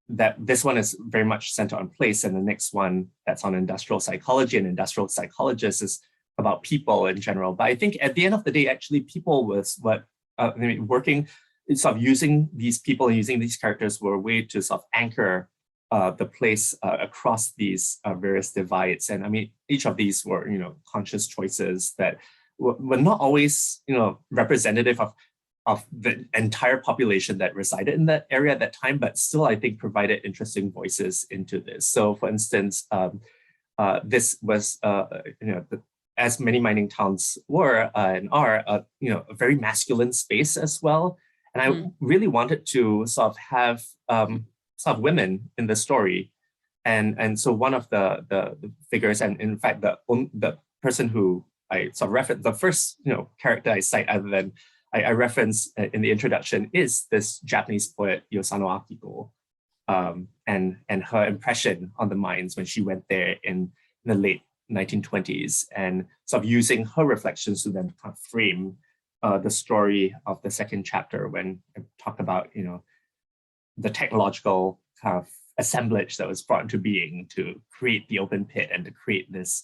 that this one is very much centered on place, and the next one that's on industrial psychology and industrial psychologists is about people in general. But I think at the end of the day, actually, people was what working, sort of using these people and using these characters were a way to sort of anchor the place across these various divides. And I mean, each of these were, conscious choices that were not always, representative of the entire population that resided in that area at that time, but still, I think, provided interesting voices into this. So, for instance, this was, as many mining towns were and are, a very masculine space as well. And I really wanted to sort of have sort of women in the story, and so one of the figures, and in fact, the person who I sort of referenced, the first character I cite, other than I reference in the introduction, is this Japanese poet Yosano Akiko, and her impression on the mines when she went there in the late 1920s, and sort of using her reflections to then kind of frame the story of the second chapter, when I talk about the technological kind of assemblage that was brought into being to create the open pit and to create this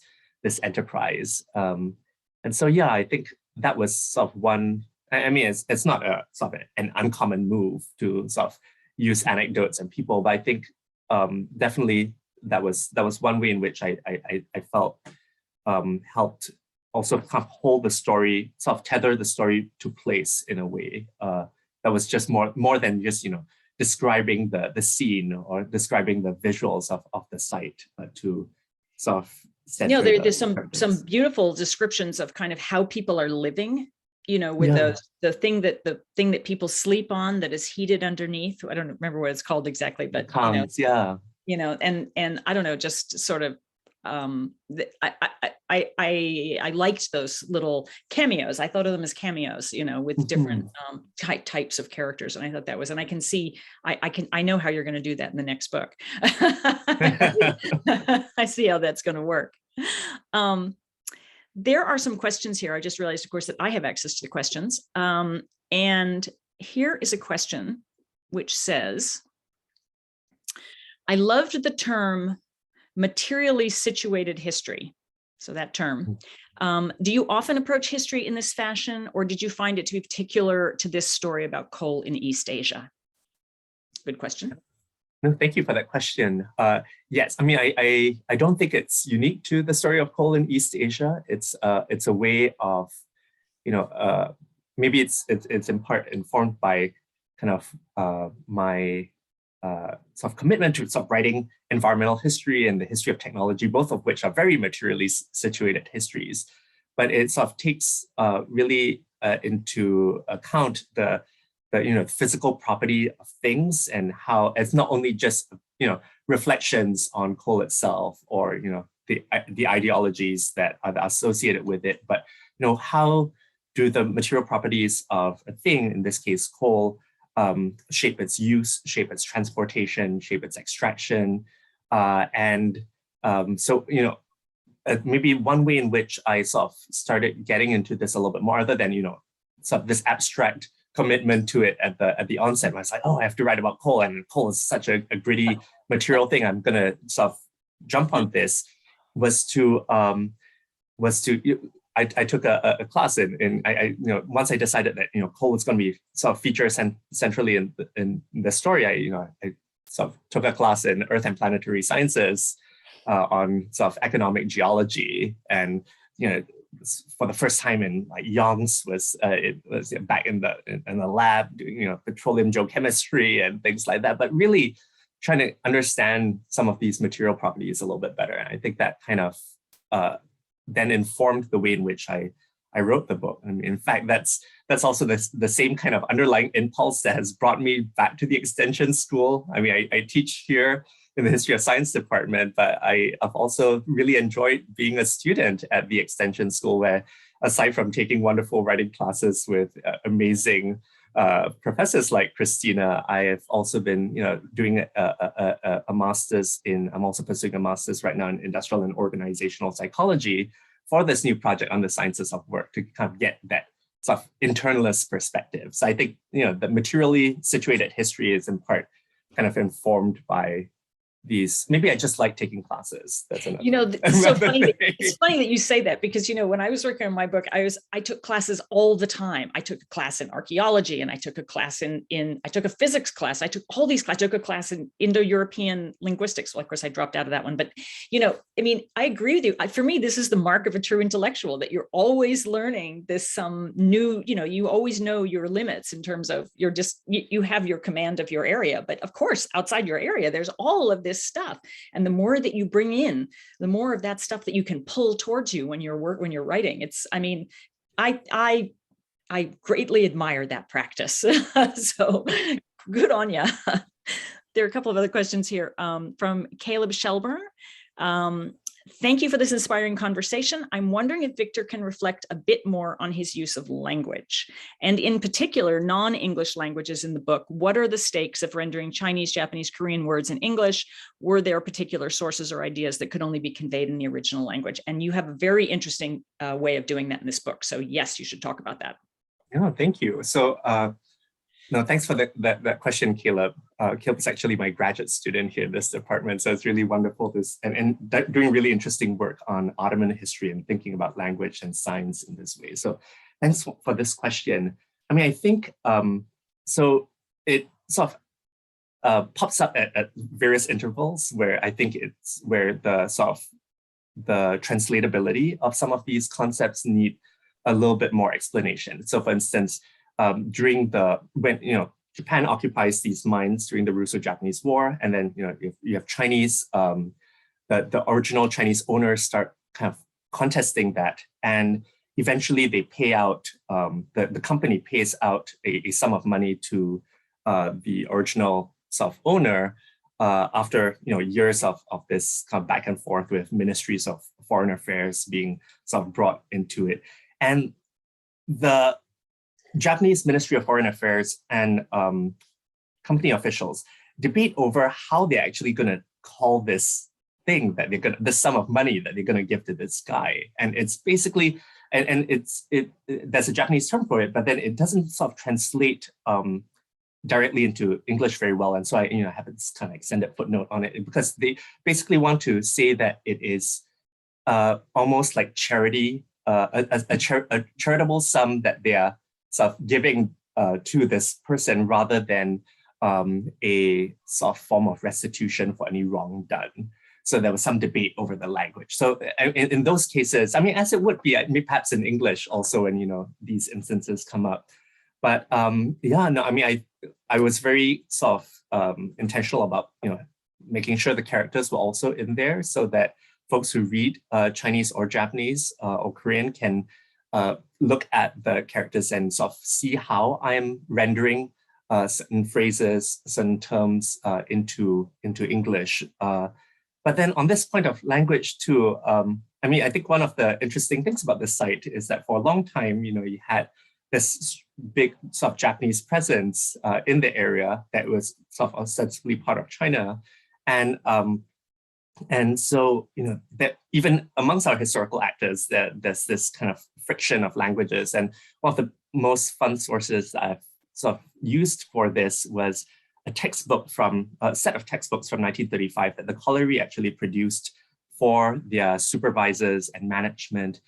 enterprise. And so, yeah, I think that was sort of one. I mean, it's not a sort of an uncommon move to sort of use anecdotes and people, but I think definitely that was one way in which I felt helped also kind of hold the story, sort of tether the story to place in a way that was just more than just describing the scene or describing the visuals of the site, but to sort of there's some beautiful descriptions of kind of how people are living, with the thing that people sleep on that is heated underneath. I don't remember what it's called exactly, but and I don't know, just sort of I liked those little cameos. I thought of them as cameos, with different types of characters, and I thought that was, and I can see, I know how you're going to do that in the next book. I see how that's going to work. There are some questions here. I just realized, of course, that I have access to the questions. And here is a question which says, I loved the term materially situated history. So that term. Do you often approach history in this fashion, or did you find it to be particular to this story about coal in East Asia? Good question. No, thank you for that question. Yes, I mean, I don't think it's unique to the story of coal in East Asia. It's a way of, maybe it's in part informed by kind of my sort of commitment to sort of writing environmental history and the history of technology, both of which are very materially situated histories. But it sort of takes really into account the physical property of things, and how it's not only just reflections on coal itself, or the ideologies that are associated with it, but how do the material properties of a thing, in this case coal, shape its use, shape its transportation, shape its extraction, so maybe one way in which I sort of started getting into this a little bit more, other than sort of this abstract commitment to it at the onset. I was like, oh, I have to write about coal, and coal is such a gritty material thing. I'm gonna sort of jump on this. I took a class in once I decided that coal was going to be sort of featured centrally in the story. I sort of took a class in Earth and Planetary Sciences on sort of economic geology, and for the first time in Young's was back in the lab doing petroleum geochemistry and things like that, but really trying to understand some of these material properties a little bit better. And I think that kind of then informed the way in which I wrote the book. And in fact, that's also the same kind of underlying impulse that has brought me back to the extension school. I mean, I teach here in the history of science department, but I've also really enjoyed being a student at the extension school, where aside from taking wonderful writing classes with amazing professors like Christina, I have also been doing a master's I'm also pursuing a master's right now in industrial and organizational psychology for this new project on the sciences of work, to kind of get that sort of internalist perspective. So I think the materially situated history is in part kind of informed by these. Maybe I just like taking classes. That's another. It's so funny. It's funny that you say that, because when I was working on my book, I took classes all the time. I took a class in archaeology, and I took a class I took a physics class. I took all these classes. I took a class in Indo-European linguistics. Well, of course, I dropped out of that one. But I agree with you. For me, this is the mark of a true intellectual, that you're always learning this new. You always know your limits in terms of you have your command of your area. But of course, outside your area, there's all of this stuff, and the more that you bring in, the more of that stuff that you can pull towards you when you're writing. I greatly admire that practice. So good on you. There are a couple of other questions here from Caleb Shelburne. Thank you for this inspiring conversation. I'm wondering if Victor can reflect a bit more on his use of language, and in particular, non-English languages in the book. What are the stakes of rendering Chinese, Japanese, Korean words in English? Were there particular sources or ideas that could only be conveyed in the original language? And you have a very interesting way of doing that in this book. So yes, you should talk about that. Yeah, thank you. So no, thanks for that question, Caleb. Caleb is actually my graduate student here in this department, so it's really wonderful and doing really interesting work on Ottoman history and thinking about language and science in this way. So thanks for this question. I think, so it sort of pops up at various intervals where I think it's where the translatability of some of these concepts need a little bit more explanation. So for instance, when Japan occupies these mines during the Russo-Japanese War, and then you have Chinese, the original Chinese owners start kind of contesting that, and eventually they pay out, the company pays out a sum of money to the original owner after years of this kind of back and forth with ministries of foreign affairs being brought into it, and the Japanese Ministry of Foreign Affairs and company officials debate over how they're actually going to call this thing that the sum of money that they're going to give to this guy. And it's basically, there's a Japanese term for it, but then it doesn't translate directly into English very well. And so I have this kind of extended footnote on it, because they basically want to say that it is almost like charity, a charitable sum that they are giving to this person, rather than a form of restitution for any wrong done. So there was some debate over the language. So in those cases, as it would be, perhaps in English also, when these instances come up. But I was very intentional about making sure the characters were also in there, so that folks who read Chinese or Japanese or Korean can look at the characters and see how I'm rendering certain phrases, certain terms into English. But then on this point of language too, I think one of the interesting things about this site is that for a long time, you had this big Japanese presence in the area that was ostensibly part of China, and so, that even amongst our historical actors, there's this kind of friction of languages. And one of the most fun sources that I've used for this was a set of textbooks from 1935 that the colliery actually produced for their supervisors and management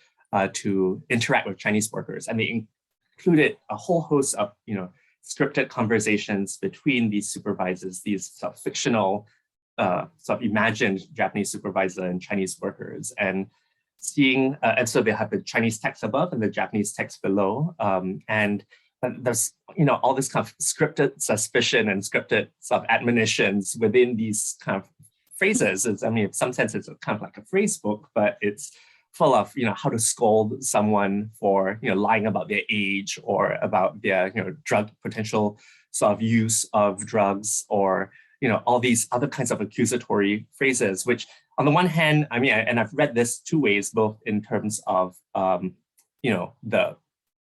to interact with Chinese workers. And they included a whole host of, scripted conversations between these supervisors, these fictional imagined Japanese supervisor and Chinese workers, and seeing, and so they have the Chinese text above and the Japanese text below, and there's all this kind of scripted suspicion and scripted admonitions within these kind of phrases. In some sense, it's kind of like a phrase book, but it's full of how to scold someone for lying about their age, or about their drug potential use of drugs, or all these other kinds of accusatory phrases, which on the one hand, and I've read this two ways, both in terms of, the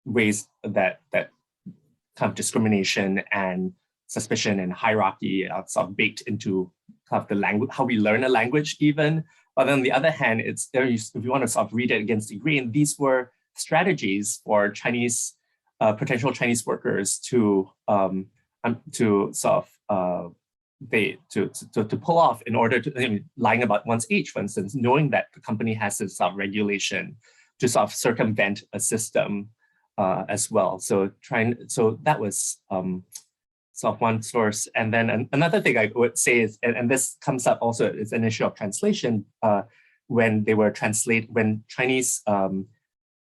ways that kind of discrimination and suspicion and hierarchy are baked into kind of the language, how we learn a language even. But on the other hand, it's if you want to read it against the grain, these were strategies for Chinese, potential Chinese workers to to pull off in order to, I mean, lying about one's age, for instance, knowing that the company has this sort of regulation to sort of circumvent a system as well. So that was sort of one source. And then another thing I would say is, and this comes up also, is an issue of translation when Chinese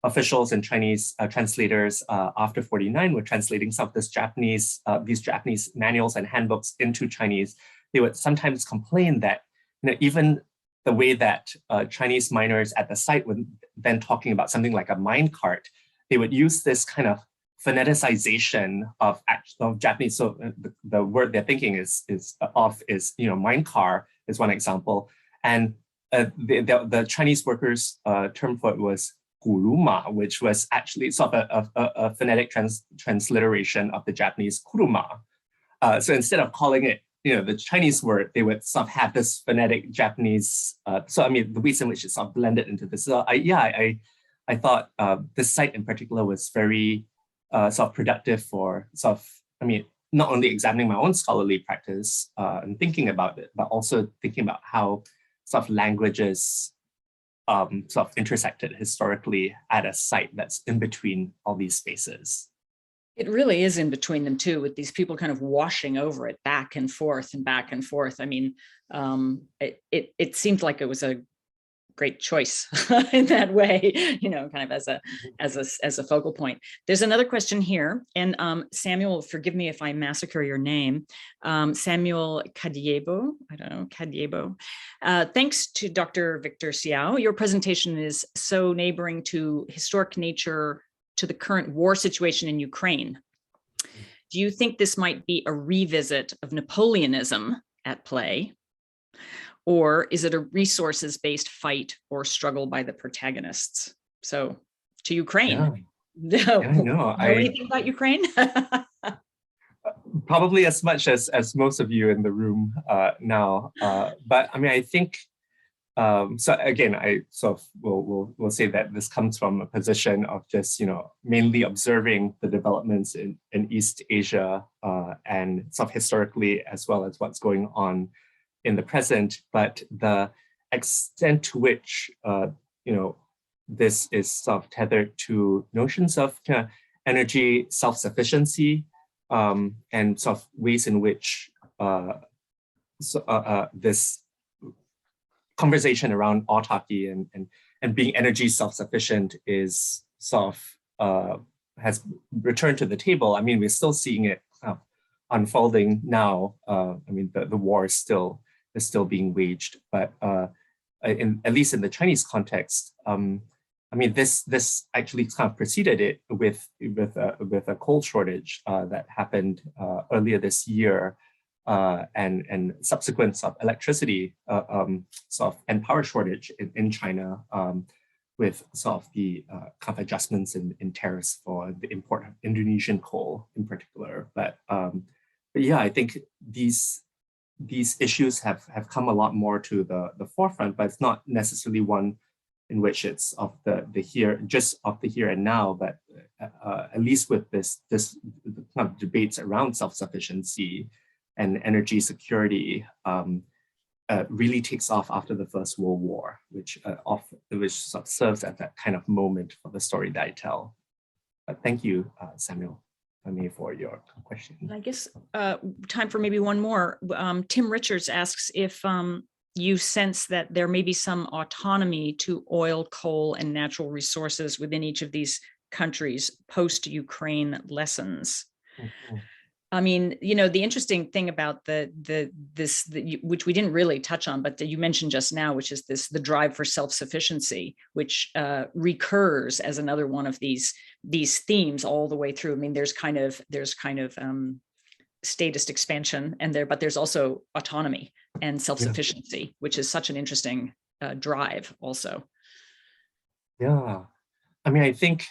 officials and Chinese translators after 49 were translating some of these Japanese manuals and handbooks into Chinese. They would sometimes complain that, you know, even the way that Chinese miners at the site were then talking about something like a mine cart, they would use this kind of phoneticization of Japanese. So the word they're thinking is you know, mine car is one example, and the Chinese workers' term for it was kuruma, which was actually sort of a phonetic transliteration of the Japanese kuruma. So instead of calling it, you know, the Chinese word, they would sort of have this phonetic Japanese. So I mean, the ways in which it's sort of blended into this. So I thought this site in particular was very sort of productive for sort of, I mean, not only examining my own scholarly practice and thinking about it, but also thinking about how sort of languages sort of intersected historically at a site that's in between all these spaces. It really is in between them too, with these people kind of washing over it back and forth and back and forth. I mean, it seemed like it was a great choice in that way, you know, kind of as a focal point. There's another question here, and Samuel, forgive me if I massacre your name, Samuel Kadiebo, I don't know, Kadiebo. Thanks to Dr. Victor Seow. Your presentation is so neighboring to historic nature to the current war situation in Ukraine. Do you think this might be a revisit of Napoleonism at play? Or is it a resources-based fight or struggle by the protagonists? So to Ukraine. Yeah, I know. Know anything about Ukraine? Probably as much as most of you in the room now. But I mean, I think, so again, I sort of will say that this comes from a position of just, you know, mainly observing the developments in East Asia and sort of historically, as well as what's going on in the present, but the extent to which you know, this is sort of tethered to notions of energy self-sufficiency and sort of ways in which this conversation around autarky and being energy self-sufficient is sort of has returned to the table. I mean, we're still seeing it unfolding now. I mean, the war is still being waged, but at least in the Chinese context, I mean, this actually kind of preceded it with a coal shortage that happened earlier this year, and subsequent sort of electricity sort of and power shortage in China, with sort of the kind of adjustments in tariffs for the import of Indonesian coal in particular. But yeah, I think these issues have come a lot more to the forefront, but it's not necessarily one in which it's of the here and now, but at least with this kind of debates around self-sufficiency and energy security really takes off after the First World War, which sort of serves as that kind of moment for the story that I tell. But thank you, Samuel, for your question. I guess time for maybe one more. Tim Richards asks if you sense that there may be some autonomy to oil, coal, and natural resources within each of these countries post-Ukraine lessons. Mm-hmm. I mean, you know, the interesting thing about this, which we didn't really touch on, but that you mentioned just now, which is the drive for self-sufficiency, which recurs as another one of these themes all the way through. I mean, there's kind of statist expansion but there's also autonomy and self-sufficiency, which is such an interesting drive also. Yeah, I mean, I think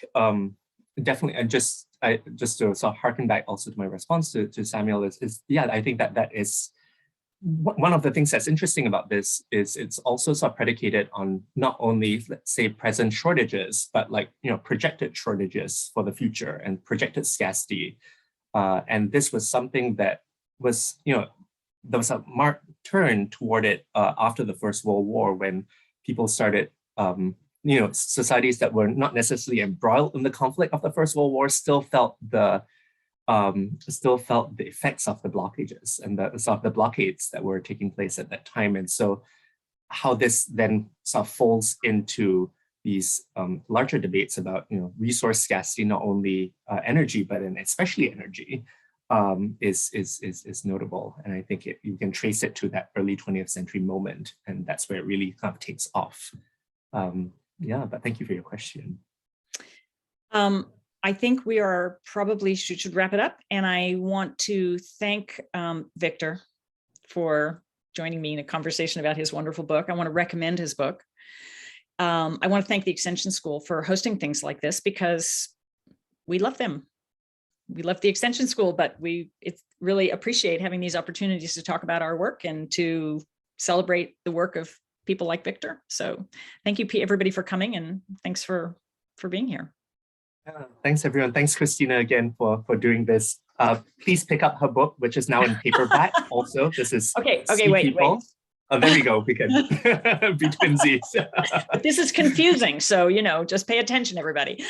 definitely, just to sort of harken back also to my response to Samuel is yeah, I think that is one of the things that's interesting about this is it's also sort of predicated on not only, let's say, present shortages, but like, you know, projected shortages for the future and projected scarcity. And this was something that was, you know, there was a marked turn toward it after the First World War, when people started, societies that were not necessarily embroiled in the conflict of the First World War still felt the effects of the blockages and the blockades that were taking place at that time. And so how this then sort of folds into these larger debates about resource scarcity, not only energy, but especially energy, is notable. And I think you can trace it to that early 20th century moment, and that's where it really kind of takes off. But thank you for your question. I think we are probably should wrap it up. And I want to thank Victor for joining me in a conversation about his wonderful book. I want to recommend his book. I want to thank the Extension School for hosting things like this, because we love them. We love the Extension School, but we really appreciate having these opportunities to talk about our work and to celebrate the work of people like Victor. So thank you, everybody, for coming, and thanks for being here. Thanks, everyone. Thanks, Christina, again for doing this. Please pick up her book, which is now in paperback. Also, this is okay. Wait. Oh, there we go. We can be twinsies. But this is confusing, so just pay attention, everybody.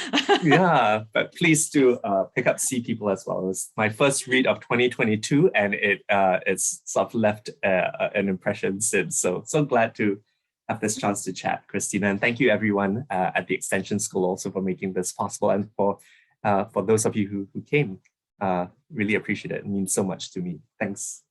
Yeah, but please do pick up See People as well. It was my first read of 2022, and it's sort of left an impression since. So glad to have this chance to chat, Christina, and thank you everyone at the Extension School also for making this possible, and for those of you who came. Really appreciate it. It means so much to me. Thanks.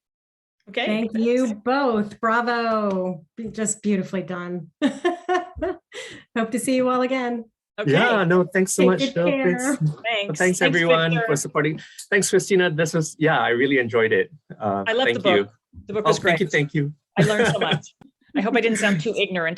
Okay. Thank you both. Bravo. Just beautifully done. Hope to see you all again. Okay. Yeah, no, thanks so much. Thanks everyone for supporting. Thanks, Christina. This was, I really enjoyed it. I love the book. The book was great. Thank you. I learned so much. I hope I didn't sound too ignorant.